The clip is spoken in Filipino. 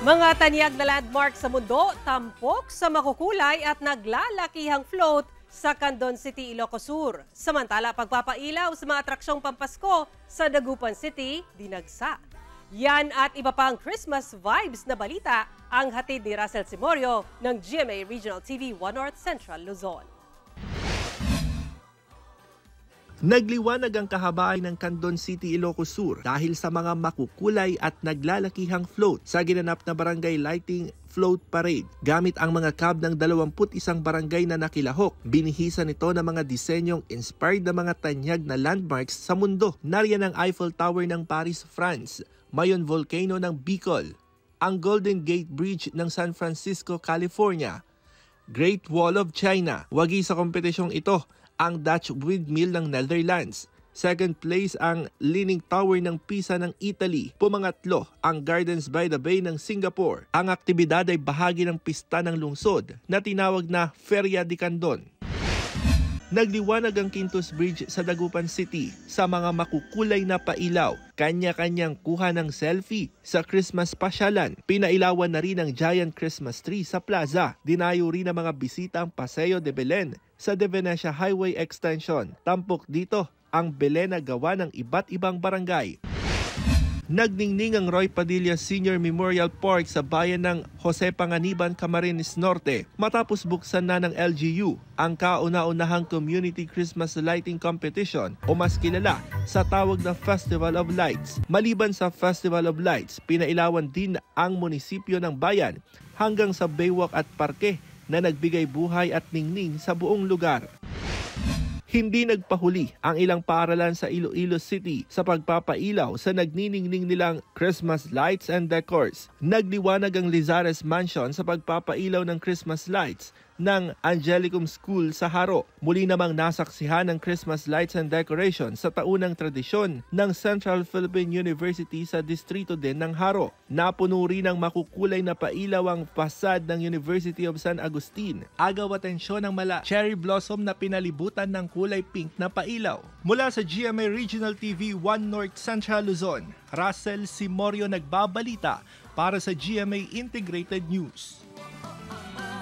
Mga tanyag na landmark sa mundo, tampok sa makukulay at naglalakihang float sa Candon City, Ilocos Sur. Samantala, pagpapailaw sa mga atraksyong Pampasko sa Dagupan City, dinagsa. Yan at iba pang Christmas vibes na balita ang hatid ni Russell Simorio ng GMA Regional TV 1 North Central Luzon. Nagliwanag ang kahabaan ng Candon City, Ilocos Sur dahil sa mga makukulay at naglalakihang float sa ginanap na barangay lighting float parade. Gamit ang mga cab ng 21 barangay na nakilahok, binihisan ito ng mga disenyong inspired na mga tanyag na landmarks sa mundo. Nariyan ang Eiffel Tower ng Paris, France, Mayon Volcano ng Bicol, ang Golden Gate Bridge ng San Francisco, California, Great Wall of China. Wagi sa kompetisyong ito ang Dutch Windmill ng Netherlands. Second place ang Leaning Tower ng Pisa ng Italy. Pumangatlo ang Gardens by the Bay ng Singapore. Ang aktibidad ay bahagi ng pista ng lungsod na tinawag na Feria de Candon. Nagliwanag ang Quintus Bridge sa Dagupan City sa mga makukulay na pailaw. Kanya-kanyang kuha ng selfie sa Christmas pasyalan. Pinailawan na rin ang giant Christmas tree sa plaza. Dinayo rin ng mga bisita ang Paseo de Belen sa De Venecia Highway Extension. Tampok dito ang Belen na gawa ng iba't ibang barangay. Nagningning ang Roy Padilla Senior Memorial Park sa bayan ng Jose Panganiban, Camarines Norte matapos buksan na ng LGU ang kauna-unahang Community Christmas Lighting Competition o mas kilala sa tawag na Festival of Lights. Maliban sa Festival of Lights, pinailawan din ang munisipyo ng bayan hanggang sa baywalk at parke na nagbigay buhay at ningning sa buong lugar. Hindi nagpahuli ang ilang paaralan sa Iloilo City sa pagpapailaw sa nagniningning nilang Christmas lights and decors. Nagliwanag ang Lizares Mansion sa pagpapailaw ng Christmas lights ng Angelicum School sa Haro. Muli namang nasaksihan ng Christmas lights and decoration sa taunang tradisyon ng Central Philippine University sa distrito din ng Haro. Napuno rin ng makukulay na pailaw ang fasad ng University of San Agustin. Agaw atensyon ng mala cherry blossom na pinalibutan ng kulay pink na pailaw. Mula sa GMA Regional TV 1 North Central Luzon, Russell Simorio nagbabalita para sa GMA Integrated News.